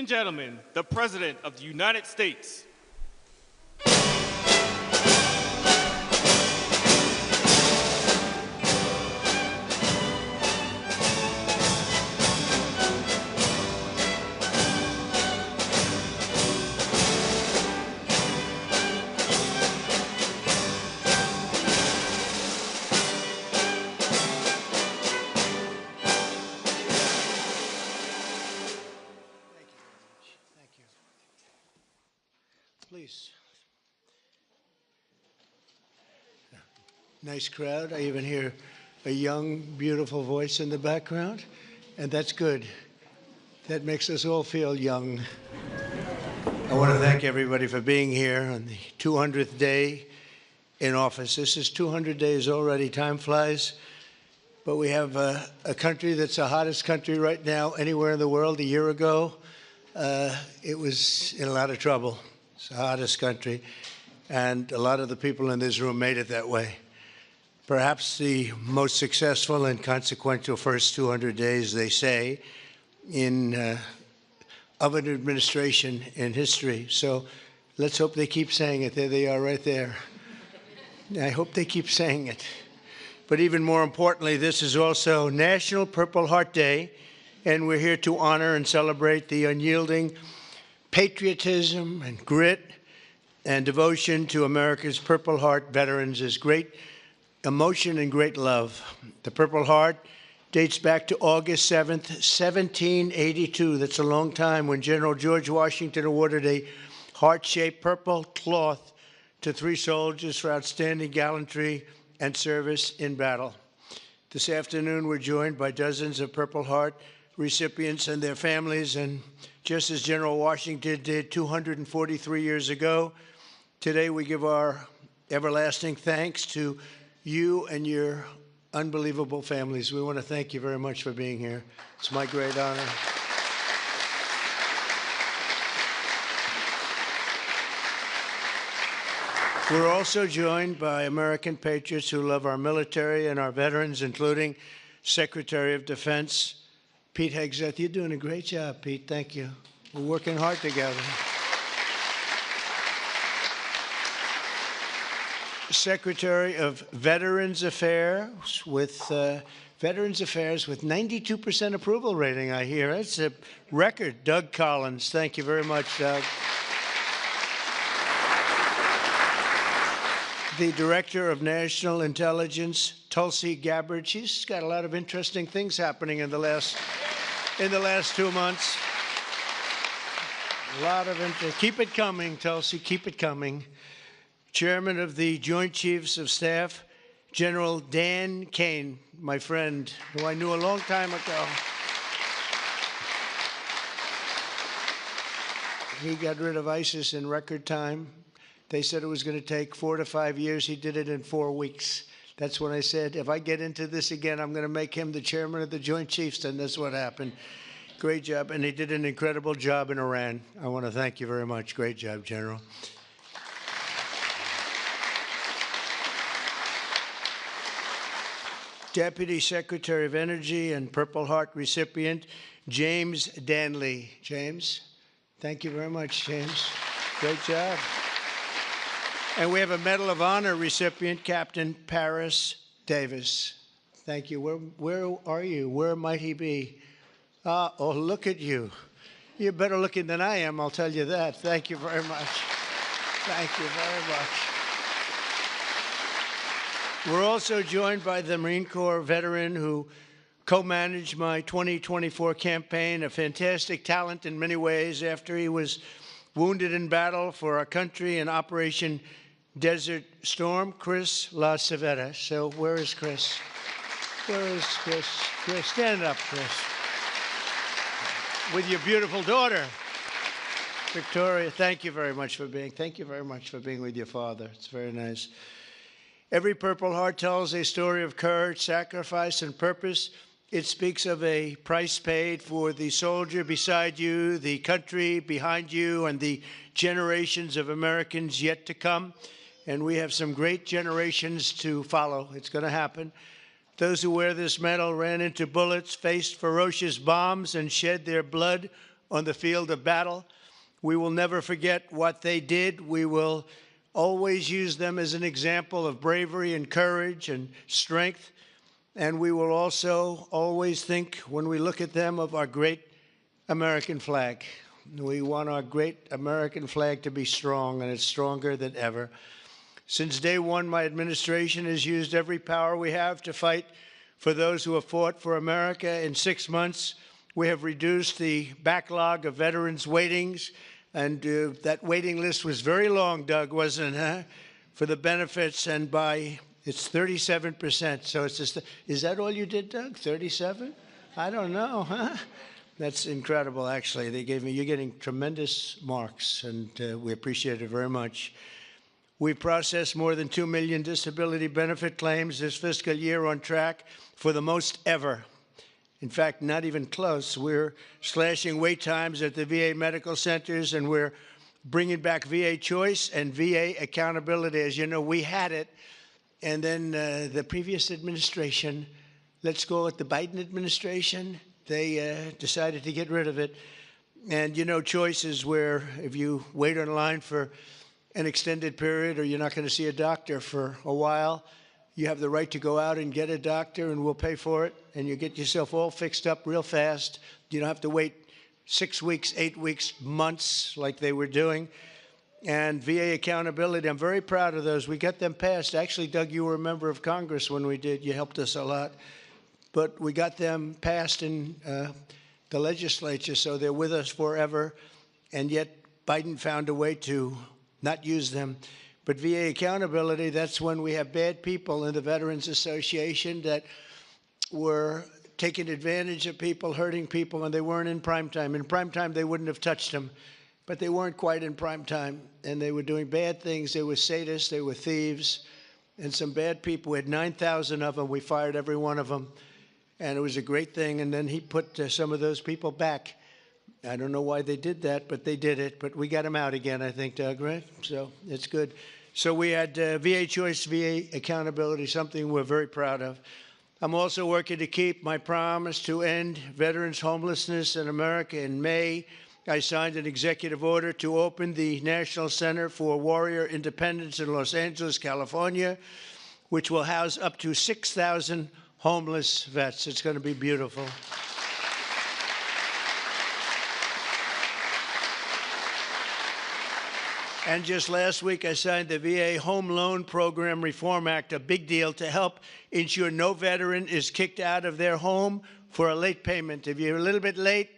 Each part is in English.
and gentlemen, the President of the United States. Please. Nice crowd. I even hear a young, beautiful voice in the background, and that's good. That makes us all feel young. I want to thank everybody for being here on the 200th day in office. This is 200 days already. Time flies. But we have a country that's the hottest country right now anywhere in the world. A year ago, it was in a lot of trouble. It's the hottest country, and a lot of the people in this room made it that way. Perhaps the most successful and consequential first 200 days, they say, of an administration in history. So let's hope they keep saying it. There they are right there. I hope they keep saying it. But even more importantly, this is also National Purple Heart Day, and we're here to honor and celebrate the unyielding patriotism and grit and devotion to America's Purple Heart veterans is great emotion and great love. The Purple Heart dates back to August 7th, 1782. That's a long time, when General George Washington awarded a heart-shaped purple cloth to 3 soldiers for outstanding gallantry and service in battle. This afternoon, we're joined by dozens of Purple Heart recipients and their families, and just as General Washington did 243 years ago, today we give our everlasting thanks to you and your unbelievable families. We want to thank you very much for being here. It's my great honor. We're also joined by American patriots who love our military and our veterans, including Secretary of Defense Pete Hegseth. You're doing a great job, Pete. Thank you. We're working hard together. Secretary of Veterans Affairs with 92% approval rating, I hear. That's a record. Doug Collins. Thank you very much, Doug. The Director of National Intelligence, Tulsi Gabbard. She's got a lot of interesting things happening in the last 2 months. A lot of interest. Keep it coming, Tulsi. Keep it coming. Chairman of the Joint Chiefs of Staff, General Dan Kane, my friend, who I knew a long time ago. He got rid of ISIS in record time. They said it was going to take 4 to 5 years. He did it in 4 weeks. That's when I said, if I get into this again, I'm going to make him the chairman of the Joint Chiefs, and that's what happened. Great job, and he did an incredible job in Iran. I want to thank you very much. Great job, General. Deputy Secretary of Energy and Purple Heart recipient, James Danley. James, thank you very much, James. Great job. And we have a Medal of Honor recipient, Captain Paris Davis. Thank you. Where are you? Where might he be? Oh, look at you. You're better looking than I am, I'll tell you that. Thank you very much. Thank you very much. We're also joined by the Marine Corps veteran who co-managed my 2024 campaign, a fantastic talent in many ways after he was wounded in battle for our country in Operation Desert Storm, Chris LaCivetta. So where is Chris? Where is Chris? Chris, stand up, Chris. With your beautiful daughter, Victoria. Thank you very much for being with your father. It's very nice. Every Purple Heart tells a story of courage, sacrifice, and purpose. It speaks of a price paid for the soldier beside you, the country behind you, and the generations of Americans yet to come. And we have some great generations to follow. It's going to happen. Those who wear this medal ran into bullets, faced ferocious bombs, and shed their blood on the field of battle. We will never forget what they did. We will always use them as an example of bravery and courage and strength. And we will also always think, when we look at them, of our great American flag. We want our great American flag to be strong, and it's stronger than ever. Since day one, my administration has used every power we have to fight for those who have fought for America. In 6 months, we have reduced the backlog of veterans' waitings, and that waiting list was very long, Doug, wasn't it, huh? For the benefits, and it's 37%. So it's just, is that all you did, Doug? 37? I don't know, huh? That's incredible, actually. You're getting tremendous marks, and we appreciate it very much. We've processed more than 2 million disability benefit claims this fiscal year, on track for the most ever. In fact, not even close. We're slashing wait times at the VA medical centers, and we're bringing back VA choice and VA accountability. As you know, we had it, and then the previous administration, let's go with the Biden administration, they decided to get rid of it. And you know, choice is where if you wait in line for an extended period, or you're not going to see a doctor for a while, you have the right to go out and get a doctor, and we'll pay for it, and you get yourself all fixed up real fast. You don't have to wait 6 weeks, 8 weeks, months like they were doing. And VA accountability, I'm very proud of those. We got them passed. Actually, Doug, you were a member of Congress when we did. You helped us a lot. But we got them passed in the legislature, so they're with us forever. And yet Biden found a way to not use them. But VA accountability, that's when we have bad people in the Veterans Association that were taking advantage of people, hurting people, and they weren't in prime time. In prime time, they wouldn't have touched them, but they weren't quite in prime time, and they were doing bad things. They were sadists, they were thieves, and some bad people. We had 9,000 of them. We fired every one of them, and it was a great thing. And then he put some of those people back. I don't know why they did that, but they did it. But we got them out again, I think, Doug, right? So it's good. So we had VA choice, VA accountability, something we're very proud of. I'm also working to keep my promise to end veterans' homelessness in America. In May, I signed an executive order to open the National Center for Warrior Independence in Los Angeles, California, which will house up to 6,000 homeless vets. It's going to be beautiful. And just last week, I signed the VA Home Loan Program Reform Act, a big deal to help ensure no veteran is kicked out of their home for a late payment. If you're a little bit late,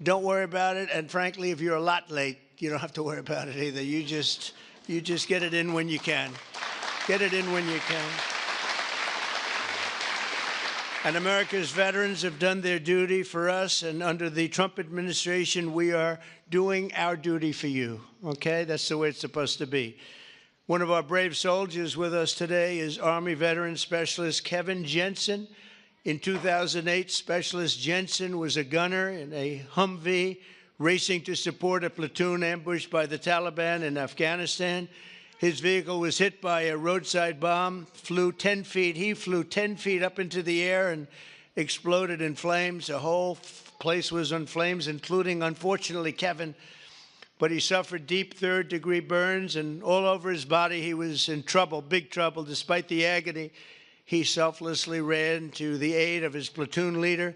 don't worry about it. And frankly, if you're a lot late, you don't have to worry about it either. You just get it in when you can. Get it in when you can. And America's veterans have done their duty for us, and under the Trump administration, we are doing our duty for you, okay? That's the way it's supposed to be. One of our brave soldiers with us today is Army Veteran Specialist Kevin Jensen. In 2008, Specialist Jensen was a gunner in a Humvee racing to support a platoon ambushed by the Taliban in Afghanistan. His vehicle was hit by a roadside bomb, flew 10 feet. He flew 10 feet up into the air and exploded in flames. The whole place was in flames, including, unfortunately, Kevin. But he suffered deep third-degree burns, and all over his body he was in trouble, big trouble. Despite the agony, he selflessly ran to the aid of his platoon leader,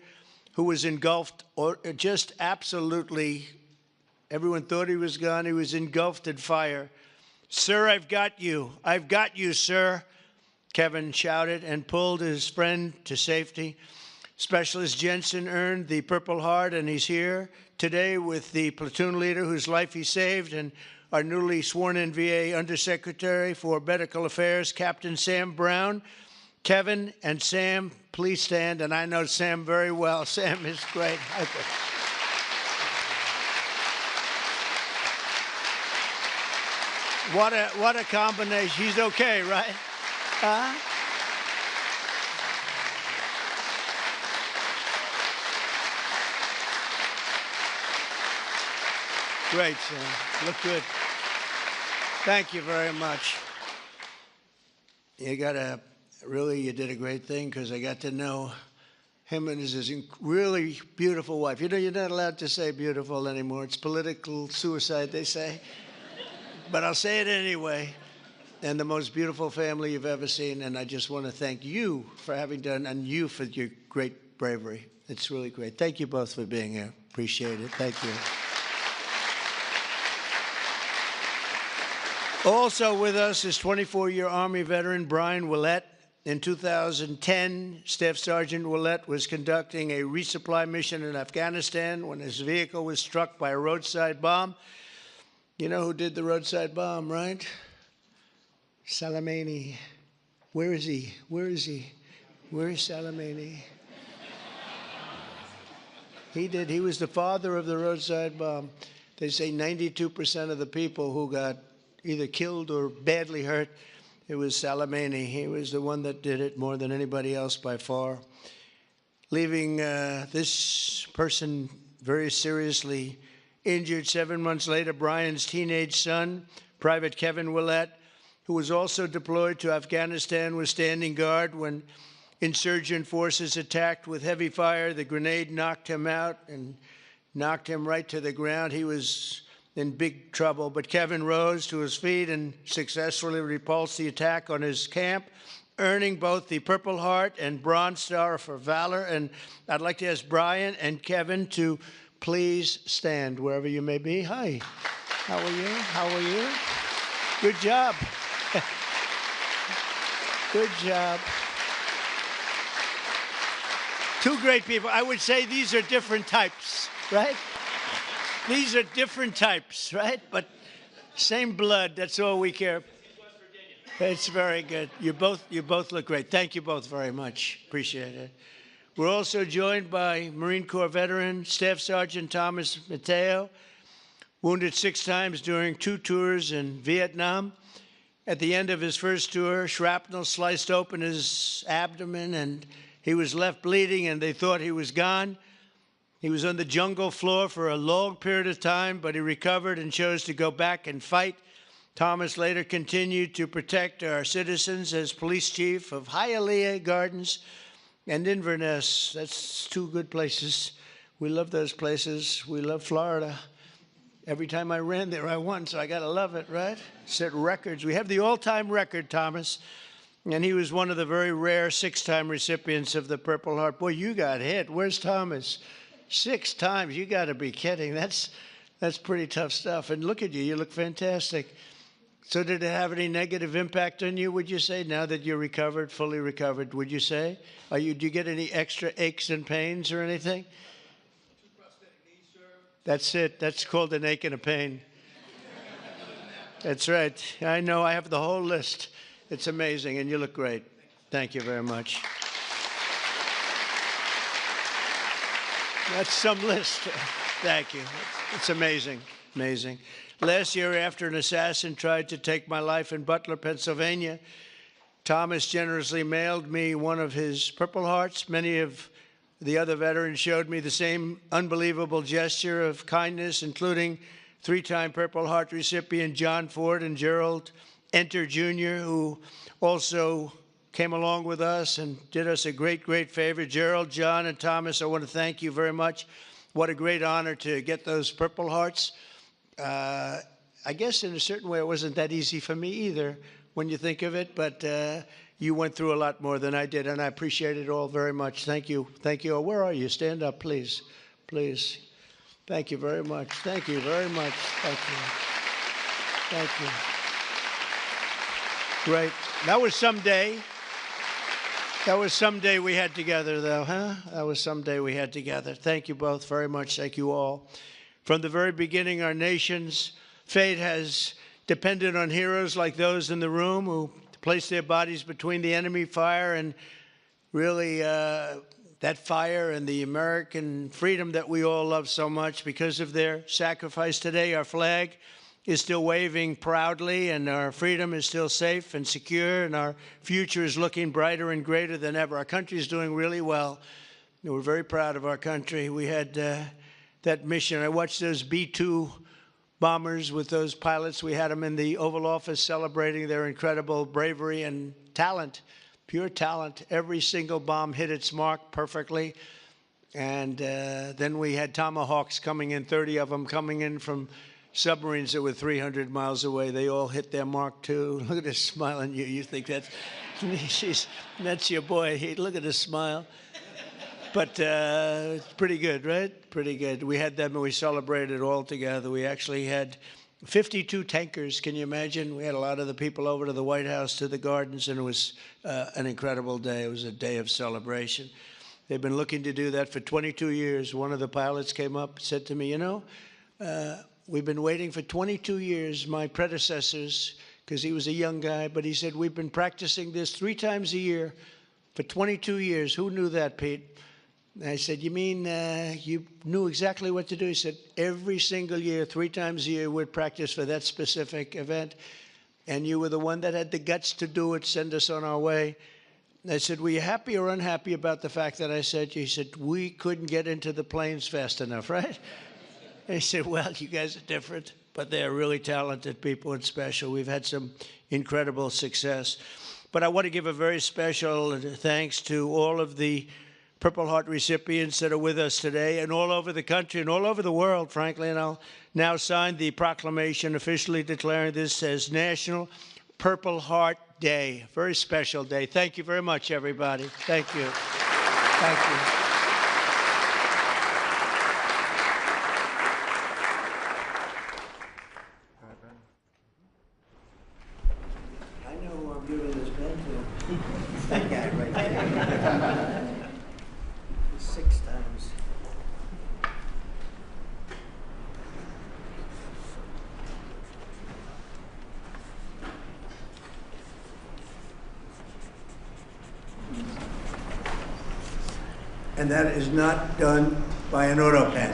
who was engulfed, or just absolutely, everyone thought he was gone. He was engulfed in fire. "Sir, I've got you. I've got you, sir," Kevin shouted and pulled his friend to safety. Specialist Jensen earned the Purple Heart, and he's here today with the platoon leader whose life he saved, and our newly sworn-in VA Undersecretary for Medical Affairs, Captain Sam Brown. Kevin and Sam, please stand, and I know Sam very well. Sam is great. What a combination. He's okay, right? Great, Sam. Look good. Thank you very much. You did a great thing, because I got to know him and his really beautiful wife. You know, you're not allowed to say beautiful anymore. It's political suicide, they say. But I'll say it anyway. And the most beautiful family you've ever seen. And I just want to thank you for having done, and you for your great bravery. It's really great. Thank you both for being here. Appreciate it. Thank you. Also with us is 24-year Army veteran Brian Willett. In 2010, Staff Sergeant Willett was conducting a resupply mission in Afghanistan when his vehicle was struck by a roadside bomb. You know who did the roadside bomb, right? Soleimani. Where is he? Where is he? Where is Soleimani? He did. He was the father of the roadside bomb. They say 92% of the people who got either killed or badly hurt, it was Soleimani. He was the one that did it more than anybody else by far. Leaving this person very seriously injured 7 months later, Brian's teenage son, Private Kevin Willett, who was also deployed to Afghanistan, was standing guard when insurgent forces attacked with heavy fire. The grenade knocked him out and knocked him right to the ground. He was in big trouble, but Kevin rose to his feet and successfully repulsed the attack on his camp, earning both the Purple Heart and Bronze Star for valor. And I'd like to ask Brian and Kevin to please stand wherever you may be. Hi, how are you? How are you? Good job. Good job. Two great people. I would say these are different types, right? These are different types, right? But same blood. That's all we care. It's very good. You both look great. Thank you both very much. Appreciate it. We're also joined by Marine Corps veteran Staff Sergeant Thomas Mateo, wounded 6 times during 2 tours in Vietnam. At the end of his first tour, shrapnel sliced open his abdomen, and he was left bleeding, and they thought he was gone. He was on the jungle floor for a long period of time, but he recovered and chose to go back and fight. Thomas later continued to protect our citizens as police chief of Hialeah Gardens and Inverness. That's 2 good places. We love those places. We love Florida. Every time I ran there, I won, so I got to love it, right? Set records. We have the all-time record, Thomas, and he was one of the very rare 6-time recipients of the Purple Heart. Boy, you got hit. Where's Thomas? 6 times. You got to be kidding. That's pretty tough stuff. And look at you. You look fantastic. So did it have any negative impact on you, would you say, now that you're recovered, fully recovered, would you say? Do you get any extra aches and pains or anything? 2 prosthetic knees, sir. That's it. That's called an ache and a pain. That's right. I know. I have the whole list. It's amazing, and you look great. Thank you very much. That's some list. Thank you. It's amazing. Amazing. Last year, after an assassin tried to take my life in Butler, Pennsylvania, Thomas generously mailed me one of his Purple Hearts. Many of the other veterans showed me the same unbelievable gesture of kindness, including 3-time Purple Heart recipient John Ford and Gerald Enter Jr., who also came along with us and did us a great, great favor. Gerald, John, and Thomas, I want to thank you very much. What a great honor to get those Purple Hearts. I guess in a certain way it wasn't that easy for me either when you think of it, but you went through a lot more than I did, and I appreciate it all very much. Thank you. Thank you. Where are you? Stand up, please. Please. Thank you very much. Thank you very much. Thank you. Thank you. Great. That was someday. That was someday we had together, though, huh? That was someday we had together. Thank you both very much. Thank you all. From the very beginning, our nation's fate has depended on heroes like those in the room who placed their bodies between the enemy fire and really that fire and the American freedom that we all love so much. Because of their sacrifice today, our flag is still waving proudly, and our freedom is still safe and secure, and our future is looking brighter and greater than ever. Our country is doing really well. We're very proud of our country. We had that mission. I watched those B-2 bombers with those pilots. We had them in the Oval Office celebrating their incredible bravery and talent. pure talent. Every single bomb hit its mark perfectly. And then we had Tomahawks coming in, 30 of them coming in from submarines that were 300 miles away. They all hit their mark too. Look at this smile on you. You think that's your boy. Hey, look at his smile. But it's pretty good, right? Pretty good. We had them and we celebrated all together. We actually had 52 tankers. Can you imagine? We had a lot of the people over to the White House, to the gardens, and it was an incredible day. It was a day of celebration. They've been looking to do that for 22 years. One of the pilots came up and said to me, you know, we've been waiting for 22 years, my predecessors, because he was a young guy, but he said, we've been practicing this 3 times a year for 22 years. Who knew that, Pete? And I said, you mean you knew exactly what to do? He said, every single year, 3 times a year, we'd practice for that specific event. And you were the one that had the guts to do it, send us on our way. And I said, were you happy or unhappy about the fact that I said, he said, we couldn't get into the planes fast enough, right? And he said, well, you guys are different, but they're really talented people and special. We've had some incredible success. But I want to give a very special thanks to all of the Purple Heart recipients that are with us today and all over the country and all over the world, frankly. And I'll now sign the proclamation officially declaring this as National Purple Heart Day. Very special day. Thank you very much, everybody. Thank you. Thank you. I know who I'm giving this pen to. That guy right there. 6 times. And that is not done by an auto pen.